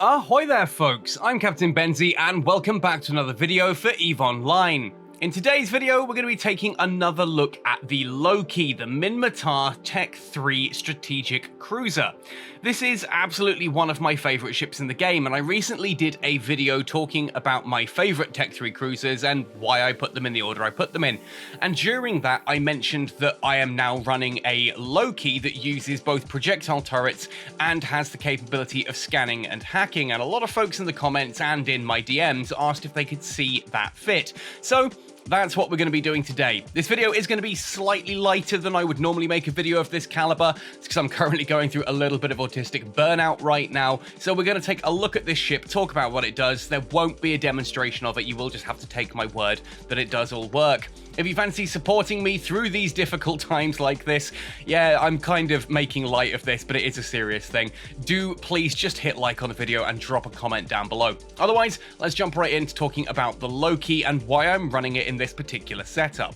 Ahoy there folks, I'm Captain Benzie and welcome back to another video for EVE Online. In today's video, we're going to be taking another look at the Loki, the Minmatar Tech 3 strategic cruiser. This is absolutely one of my favourite ships in the game, and I recently did a video talking about my favourite Tech 3 cruisers and why I put them in the order I put them in. And during that, I mentioned that I am now running a Loki that uses both projectile turrets and has the capability of scanning and hacking, and a lot of folks in the comments and in my DMs asked if they could see that fit. So that's what we're going to be doing today. This video is going to be slightly lighter than I would normally make a video of this caliber, because I'm currently going through a little bit of autistic burnout right now. So we're going to take a look at this ship, talk about what it does. There won't be a demonstration of it. You will just have to take my word that it does all work. If you fancy supporting me through these difficult times like this, yeah, I'm kind of making light of this, but it is a serious thing. Do please just hit like on the video and drop a comment down below. Otherwise, let's jump right into talking about the Loki and why I'm running it in this particular setup.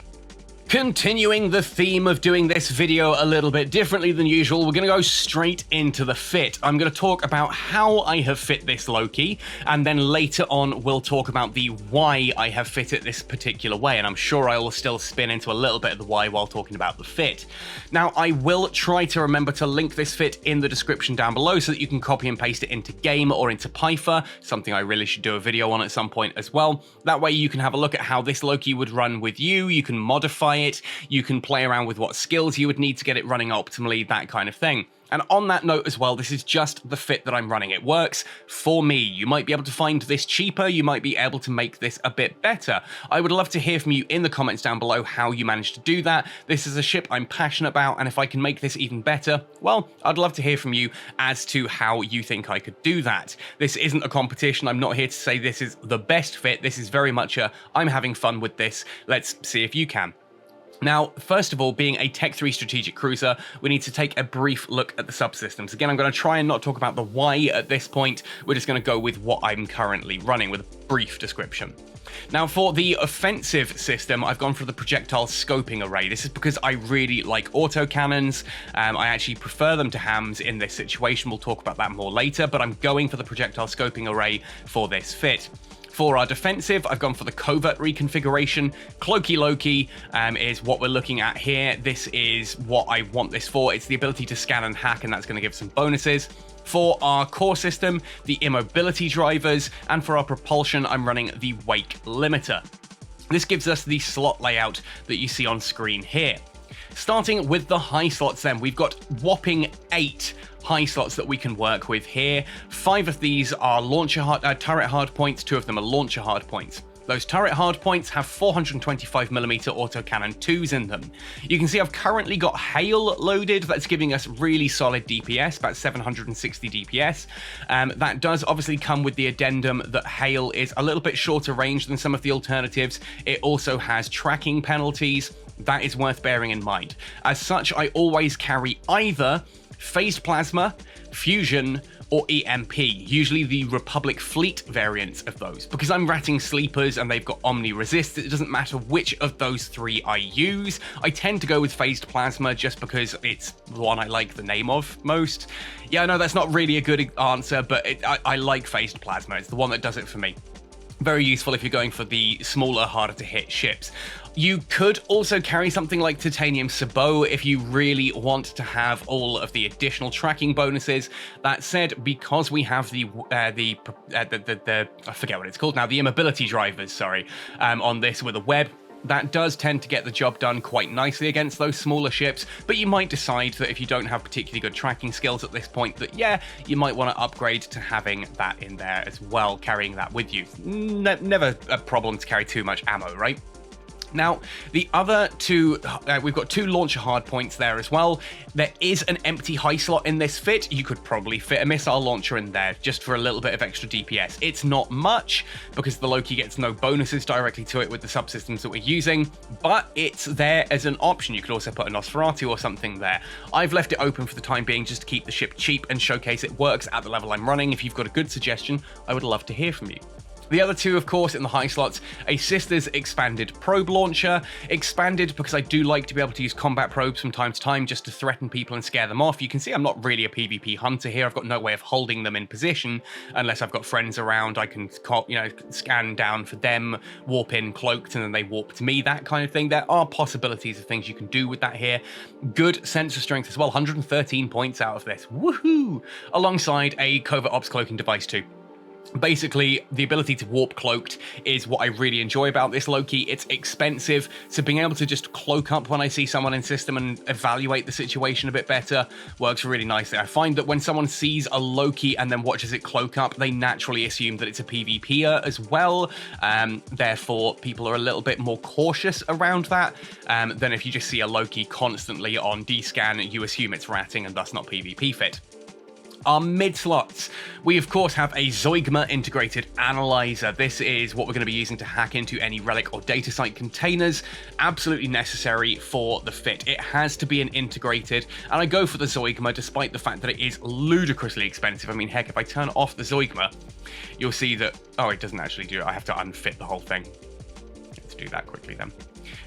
Continuing the theme of doing this video a little bit differently than usual, we're going to go straight into the fit. I'm going to talk about how I have fit this Loki, and then later on we'll talk about the why I have fit it this particular way, and I'm sure I will still spin into a little bit of the why while talking about the fit. Now, I will try to remember to link this fit in the description down below so that you can copy and paste it into game or into Python, something I really should do a video on at some point as well. That way you can have a look at how this Loki would run with you can modify it, you can play around with what skills you would need to get it running optimally, that kind of thing. And on that note as well, this is just the fit that I'm running. It works for me. You might be able to find this cheaper, you might be able to make this a bit better. I would love to hear from you in the comments down below how you managed to do that. This is a ship I'm passionate about, and if I can make this even better, well, I'd love to hear from you as to how you think I could do that. This isn't a competition. I'm not here to say this is the best fit. This is very much a, I'm having fun with this. Let's see if you can. Now, first of all, being a Tech 3 strategic cruiser, we need to take a brief look at the subsystems. Again, I'm going to try and not talk about the why at this point. We're just going to go with what I'm currently running with a brief description. Now, for the offensive system, I've gone for the projectile scoping array. This is because I really like autocannons. I actually prefer them to hams in this situation. We'll talk about that more later, but I'm going for the projectile scoping array for this fit. For our defensive, I've gone for the Covert reconfiguration. Cloaky Loki is what we're looking at here. This is what I want this for. It's the ability to scan and hack, and that's going to give some bonuses. For our core system, the Immobility drivers, and for our propulsion, I'm running the Wake limiter. This gives us the slot layout that you see on screen here. Starting with the high slots then, we've got whopping 8 high slots that we can work with here. 5 of these are turret hardpoints, 2 of them are launcher hardpoints. Those turret hardpoints have 425mm AutoCannon IIs in them. You can see I've currently got Hail loaded. That's giving us really solid DPS, about 760 DPS. That does obviously come with the addendum that Hail is a little bit shorter range than some of the alternatives. It also has tracking penalties. That is worth bearing in mind. As such, I always carry either Phased Plasma, Fusion, or EMP, usually the Republic Fleet variants of those. Because I'm ratting sleepers and they've got Omni Resist, it doesn't matter which of those 3 I use. I tend to go with Phased Plasma just because it's the one I like the name of most. Yeah, I know that's not really a good answer, but I like Phased Plasma. It's the one that does it for me. Very useful if you're going for the smaller, harder to hit ships. You could also carry something like Titanium Sabot if you really want to have all of the additional tracking bonuses. That said, because we have the I forget what it's called now, the Immobility drivers, sorry, on this with a web, that does tend to get the job done quite nicely against those smaller ships, but you might decide that if you don't have particularly good tracking skills at this point, that yeah, you might want to upgrade to having that in there as well, carrying that with you. Never a problem to carry too much ammo, right? Now, the other 2, we've got 2 launcher hardpoints there as well. There is an empty high slot in this fit. You could probably fit a missile launcher in there just for a little bit of extra DPS. It's not much because the Loki gets no bonuses directly to it with the subsystems that we're using, but it's there as an option. You could also put a Nosferatu or something there. I've left it open for the time being just to keep the ship cheap and showcase it works at the level I'm running. If you've got a good suggestion, I would love to hear from you. The other two, of course, in the high slots, a Sister's expanded probe launcher. Expanded because I do like to be able to use combat probes from time to time just to threaten people and scare them off. You can see I'm not really a PvP hunter here. I've got no way of holding them in position unless I've got friends around. I can, scan down for them, warp in cloaked, and then they warp to me, that kind of thing. There are possibilities of things you can do with that here. Good sensor strength as well, 113 points out of this. Woohoo! Alongside a Covert Ops Cloaking Device 2. Basically, the ability to warp cloaked is what I really enjoy about this Loki. It's expensive, so being able to just cloak up when I see someone in system and evaluate the situation a bit better works really nicely. I find that when someone sees a Loki and then watches it cloak up, they naturally assume that it's a PvPer as well. Therefore, people are a little bit more cautious around that than if you just see a Loki constantly on D-scan, you assume it's ratting and thus not PvP fit. Our mid slots, we of course have a Zeugma integrated analyzer. This is what we're going to be using to hack into any relic or data site containers. Absolutely necessary for the fit. It has to be an integrated, and I go for the Zeugma despite the fact that it is ludicrously expensive. I mean, heck, if I turn off the Zeugma, you'll see that, oh, it doesn't actually do it. I have to unfit the whole thing. Let's do that quickly then.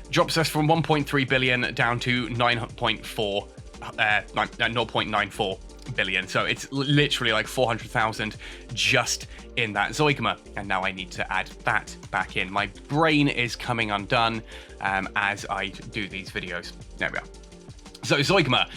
Drops us from 1.3 billion down to 0.94 billion, so it's literally like 400,000 just in that Zeugma, and now I need to add that back in. My brain is coming undone as I do these videos. There we are. So Zeugma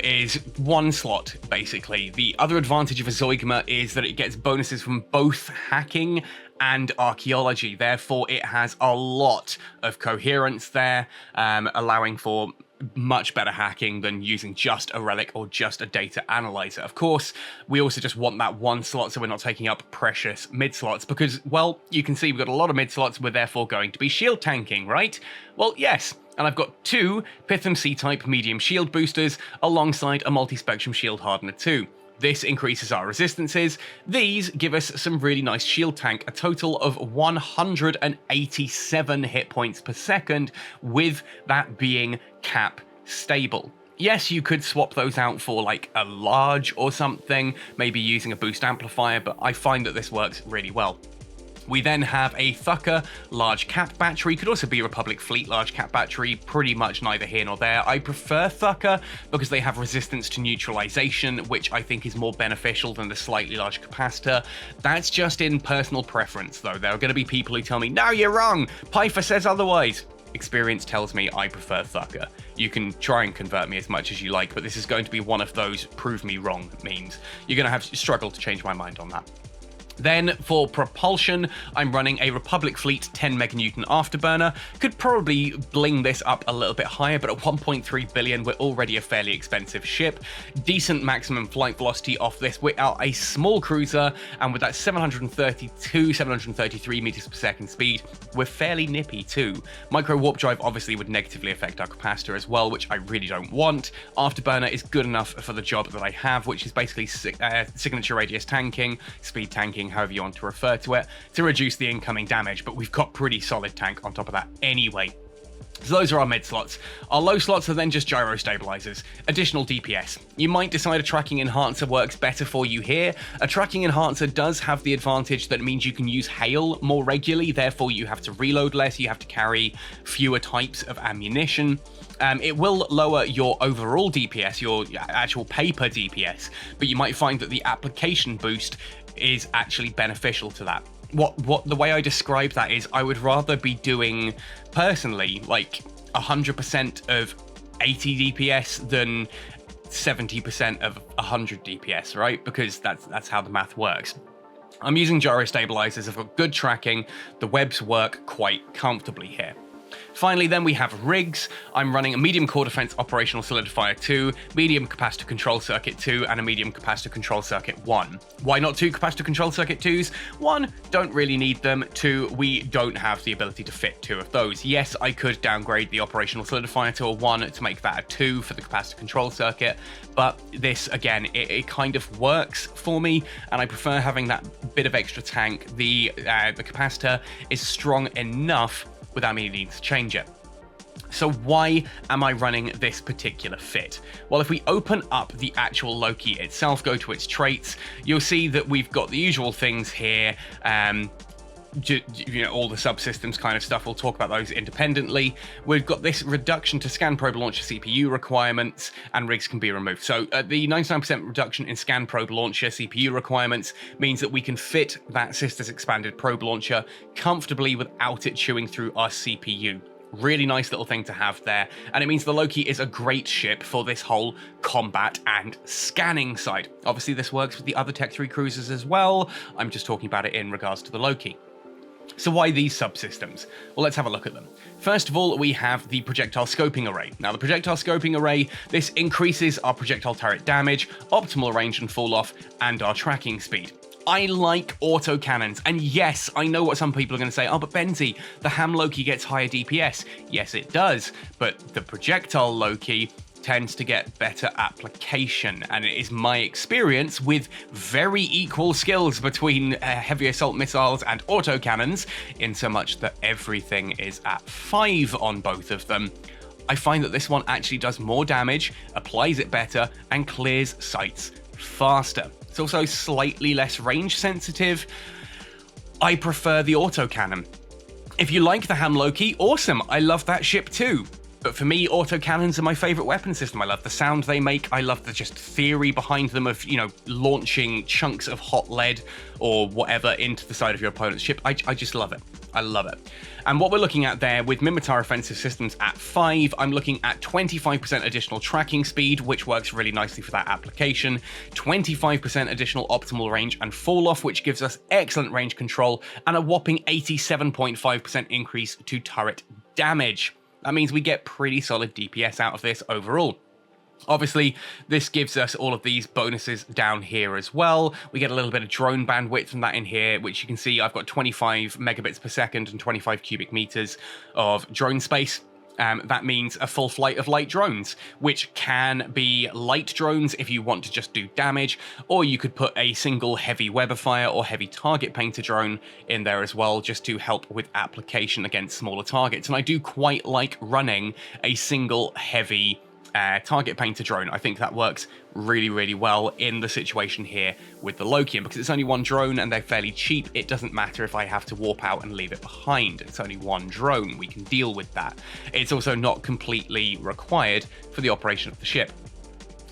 is one slot, basically. The other advantage of a Zeugma is that it gets bonuses from both hacking and archaeology. Therefore, it has a lot of coherence there, allowing for much better hacking than using just a relic or just a data analyzer. Of course, we also just want that one slot so we're not taking up precious mid slots because, well, you can see we've got a lot of mid slots. We're therefore going to be shield tanking, right? Well, yes. And I've got two Pithum C-type medium shield boosters alongside a Multispectrum shield Hardener II. This increases our resistances. These give us some really nice shield tank, a total of 187 hit points per second, with that being cap stable. Yes, you could swap those out for like a large or something, maybe using a boost amplifier, but I find that this works really well. We then have a Thukker large cap battery. Could also be a Republic Fleet large cap battery, pretty much neither here nor there. I prefer Thukker because they have resistance to neutralization, which I think is more beneficial than the slightly large capacitor. That's just in personal preference, though. There are going to be people who tell me, no, you're wrong, Pifer says otherwise. Experience tells me I prefer Thukker. You can try and convert me as much as you like, but this is going to be one of those prove me wrong memes. You're going to have to struggle to change my mind on that. Then for propulsion, I'm running a Republic Fleet 10 meganewton Afterburner. Could probably bling this up a little bit higher, but at 1.3 billion, we're already a fairly expensive ship. Decent maximum flight velocity off this. We are a small cruiser, and with that 733 meters per second speed, we're fairly nippy too. Micro warp drive obviously would negatively affect our capacitor as well, which I really don't want. Afterburner is good enough for the job that I have, which is basically signature radius tanking, speed tanking, however you want to refer to it, to reduce the incoming damage, but we've got pretty solid tank on top of that anyway. So those are our mid slots. Our low slots are then just Gyrostabilizers, additional DPS. You might decide a tracking enhancer works better for you here. A tracking enhancer does have the advantage that it means you can use hail more regularly, therefore you have to reload less, you have to carry fewer types of ammunition. It will lower your overall DPS, your actual paper DPS, but you might find that the application boost is actually beneficial to that. What the way I describe that is I would rather be doing personally like 100% of 80 DPS than 70% of 100 DPS, right? Because that's how the math works. I'm using Gyrostabilizers, I've got good tracking, the webs work quite comfortably here. Finally, then we have rigs. I'm running a medium core defense operational Solidifier 2, medium capacitor control circuit 2, and a medium capacitor control circuit 1. Why not 2 capacitor control circuit 2s? 1, don't really need them. 2, we don't have the ability to fit 2 of those. Yes, I could downgrade the operational Solidifier to a 1 to make that a 2 for the capacitor control circuit, but this, again, it kind of works for me, and I prefer having that bit of extra tank. The capacitor is strong enough without me needing to change it. So why am I running this particular fit? Well, if we open up the actual Loki itself, go to its traits, you'll see that we've got the usual things here. all the subsystems kind of stuff. We'll talk about those independently. We've got this reduction to scan probe launcher CPU requirements, and rigs can be removed. So the 99% reduction in scan probe launcher CPU requirements means that we can fit that Sisters expanded probe launcher comfortably without it chewing through our CPU. Really nice little thing to have there, and it means the Loki is a great ship for this whole combat and scanning side. Obviously this works with the other Tech 3 cruisers as well. I'm just talking about it in regards to the Loki. So why these subsystems? Well, let's have a look at them. First of all, we have the projectile scoping array. Now, the projectile scoping array, this increases our projectile turret damage, optimal range and fall off, and our tracking speed. I like autocannons, and yes, I know what some people are going to say, oh, but Benzi, the ham Loki gets higher DPS. Yes, it does, but the projectile Loki tends to get better application, and it is my experience with very equal skills between heavy assault missiles and autocannons, in so much that everything is at 5 on both of them. I find that this one actually does more damage, applies it better, and clears sites faster. It's also slightly less range sensitive. I prefer the autocannon. If you like the ham Loki, awesome, I love that ship too. But for me, autocannons are my favorite weapon system. I love the sound they make. I love the just theory behind them of, launching chunks of hot lead or whatever into the side of your opponent's ship. I just love it. I love it. And what we're looking at there with Minmatar offensive systems at 5, I'm looking at 25% additional tracking speed, which works really nicely for that application, 25% additional optimal range and fall off, which gives us excellent range control, and a whopping 87.5% increase to turret damage. That means we get pretty solid DPS out of this overall. Obviously, this gives us all of these bonuses down here as well. We get a little bit of drone bandwidth from that in here, which you can see I've got 25 megabits per second and 25 cubic meters of drone space. That means a full flight of light drones, which can be light drones if you want to just do damage, or you could put a single heavy Webifier or heavy target painter drone in there as well, just to help with application against smaller targets. And I do quite like running a single heavy target painter drone. I think that works really, really well in the situation here with the Loki. And because it's only one drone and they're fairly cheap, it doesn't matter if I have to warp out and leave it behind. It's only one drone. We can deal with that. It's also not completely required for the operation of the ship.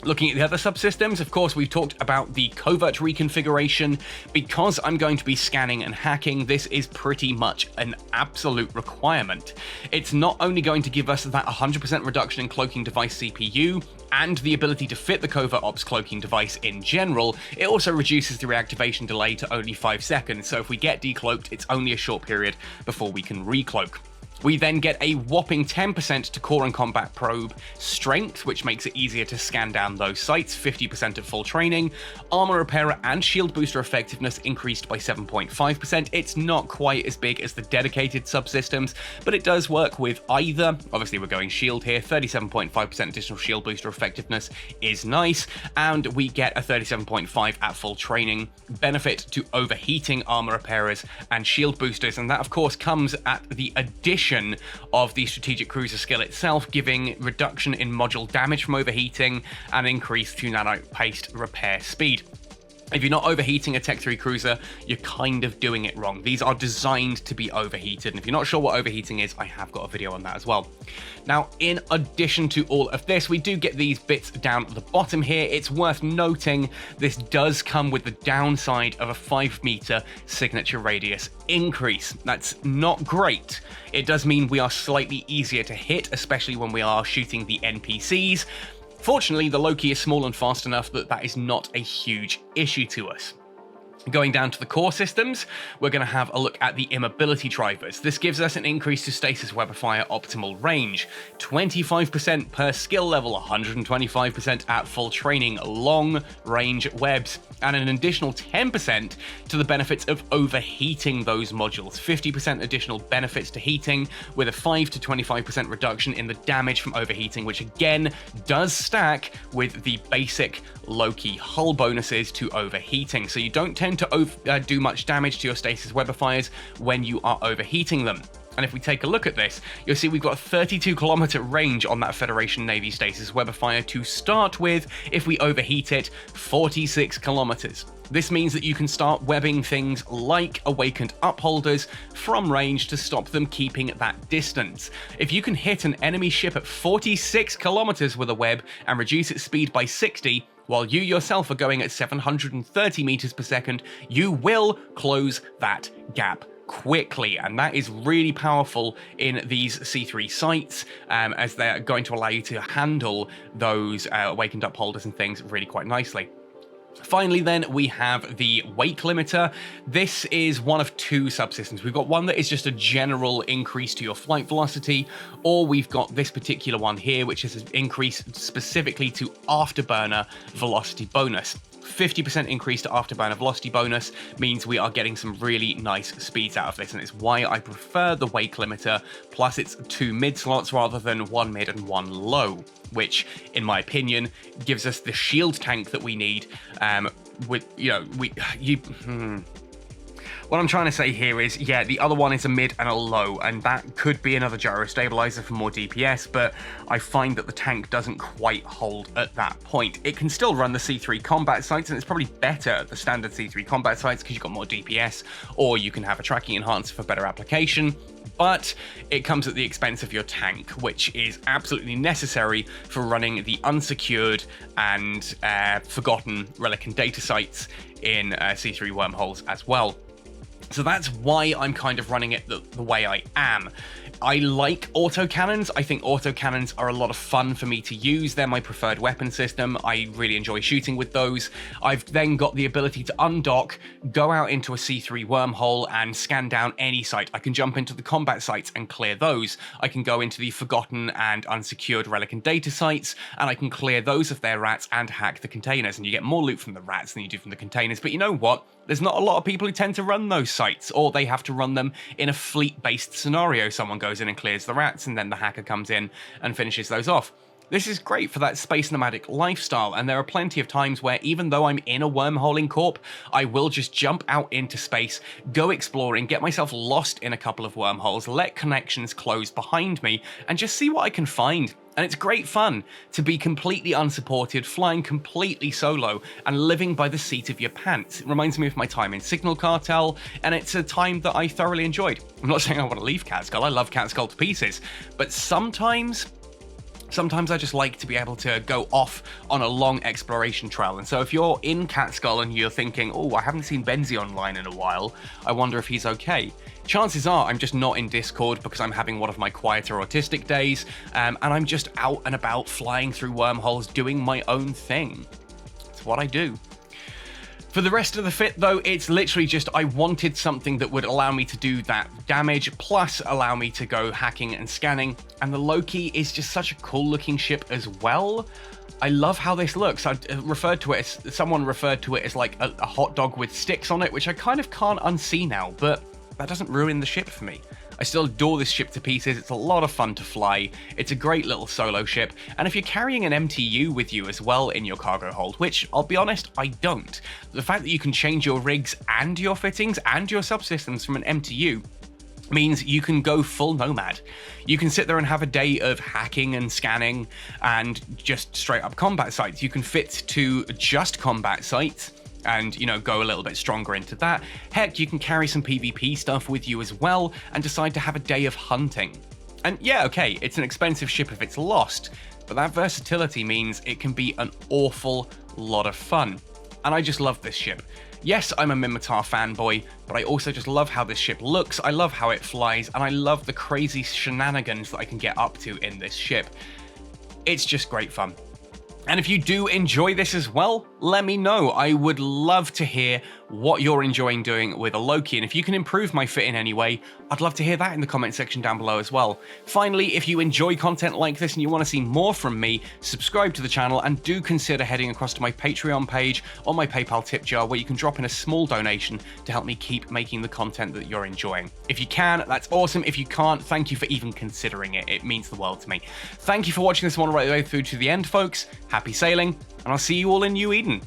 Looking at the other subsystems, of course, we've talked about the Covert reconfiguration. Because I'm going to be scanning and hacking, this is pretty much an absolute requirement. It's not only going to give us that 100% reduction in cloaking device CPU and the ability to fit the Covert Ops cloaking device in general, it also reduces the reactivation delay to only 5 seconds. So if we get decloaked, it's only a short period before we can recloak. We then get a whopping 10% to core and combat probe strength, which makes it easier to scan down those sites, 50% at full training. Armor repairer and shield booster effectiveness increased by 7.5%. It's not quite as big as the dedicated subsystems, but it does work with either. Obviously, we're going shield here. 37.5% additional shield booster effectiveness is nice, and we get a 37.5 at full training benefit to overheating armor repairers and shield boosters, and that, of course, comes at the addition of the strategic cruiser skill itself, giving reduction in module damage from overheating and increased to nano-paced repair speed. If you're not overheating a Tech 3 cruiser, you're kind of doing it wrong. These are designed to be overheated, and if you're not sure what overheating is, I have got a video on that as well. Now, in addition to all of this, we do get these bits down at the bottom here. It's worth noting this does come with the downside of a 5-meter signature radius increase. That's not great. It does mean we are slightly easier to hit, especially when we are shooting the NPCs. Fortunately, the Loki is small and fast enough that that is not a huge issue to us. Going down to the core systems, we're going to have a look at the Immobility drivers. This gives us an increase to Stasis Webifier optimal range, 25% per skill level, 125% at full training, long range webs, and an additional 10% to the benefits of overheating those modules, 50% additional benefits to heating with a 5 to 25% reduction in the damage from overheating, which again does stack with the basic Loki hull bonuses to overheating. So you don't tend to do much damage to your Stasis Webifiers when you are overheating them. And if we take a look at this, you'll see we've got a 32-kilometer range on that Federation Navy Stasis Webifier to start with. If we overheat it, 46 kilometers. This means that you can start webbing things like awakened upholders from range to stop them keeping that distance. If you can hit an enemy ship at 46 kilometers with a web and reduce its speed by 60, while you yourself are going at 730 meters per second, you will close that gap quickly, and that is really powerful in these C3 sites, as they're going to allow you to handle those awakened upholders and things really quite nicely. Finally then, we have the wake limiter. This is one of two subsystems. We've got one that is just a general increase to your flight velocity, or we've got this particular one here, which is an increase specifically to Afterburner velocity bonus. 50% increase to Afterburner velocity bonus means we are getting some really nice speeds out of this, and it's why I prefer the wake limiter, plus it's 2 mid slots rather than 1 mid and 1 low, which, in my opinion, gives us the shield tank that we need. What I'm trying to say here is, yeah, the other one is a mid and a low, and that could be another Gyrostabilizer for more DPS, but I find that the tank doesn't quite hold at that point. It can still run the C3 combat sites, and it's probably better at the standard C3 combat sites because you've got more DPS, or you can have a tracking enhancer for better application, but it comes at the expense of your tank, which is absolutely necessary for running the unsecured and forgotten relic and data sites in C3 wormholes as well. So that's why I'm kind of running it the way I am. I like autocannons. I think autocannons are a lot of fun for me to use. They're my preferred weapon system. I really enjoy shooting with those. I've then got the ability to undock, go out into a C3 wormhole and scan down any site. I can jump into the combat sites and clear those. I can go into the forgotten and unsecured relic and data sites, and I can clear those of their rats and hack the containers. And you get more loot from the rats than you do from the containers. But you know what? There's not a lot of people who tend to run those sites, or they have to run them in a fleet-based scenario. Someone goes in and clears the rats, and then the hacker comes in and finishes those off. This is great for that space nomadic lifestyle, and there are plenty of times where, even though I'm in a wormholing corp, I will just jump out into space, go exploring, get myself lost in a couple of wormholes, let connections close behind me, and just see what I can find. And it's great fun to be completely unsupported, flying completely solo, and living by the seat of your pants. It reminds me of my time in Signal Cartel, and it's a time that I thoroughly enjoyed. I'm not saying I want to leave Catskill, I love Catskill to pieces, but sometimes I just like to be able to go off on a long exploration trail. And so if you're in Catskill and you're thinking, oh, I haven't seen Benzie online in a while, I wonder if he's okay. Chances are I'm just not in Discord because I'm having one of my quieter autistic days, and I'm just out and about flying through wormholes doing my own thing. It's what I do. For the rest of the fit, though, it's literally just I wanted something that would allow me to do that damage, plus allow me to go hacking and scanning, and the Loki is just such a cool-looking ship as well. I love how this looks. Someone referred to it as like a hot dog with sticks on it, which I kind of can't unsee now, but that doesn't ruin the ship for me. I still adore this ship to pieces. It's a lot of fun to fly. It's a great little solo ship. And if you're carrying an MTU with you as well in your cargo hold, which I'll be honest, I don't, the fact that you can change your rigs and your fittings and your subsystems from an MTU means you can go full Nomad. You can sit there and have a day of hacking and scanning and just straight up combat sites. You can fit to just combat sites and, you know, go a little bit stronger into that. Heck, you can carry some PvP stuff with you as well and decide to have a day of hunting. And yeah, okay, it's an expensive ship if it's lost, but that versatility means it can be an awful lot of fun. And I just love this ship. Yes, I'm a Minmatar fanboy, but I also just love how this ship looks, I love how it flies, and I love the crazy shenanigans that I can get up to in this ship. It's just great fun. And if you do enjoy this as well, let me know. I would love to hear what you're enjoying doing with a Loki, and if you can improve my fit in any way, I'd love to hear that in the comment section down below as well. Finally, if you enjoy content like this and you want to see more from me, subscribe to the channel and do consider heading across to my Patreon page or my PayPal tip jar where you can drop in a small donation to help me keep making the content that you're enjoying. If you can, that's awesome. If you can't, thank you for even considering it. It means the world to me. Thank you for watching this one right the way through to the end, folks. Happy sailing, and I'll see you all in New Eden.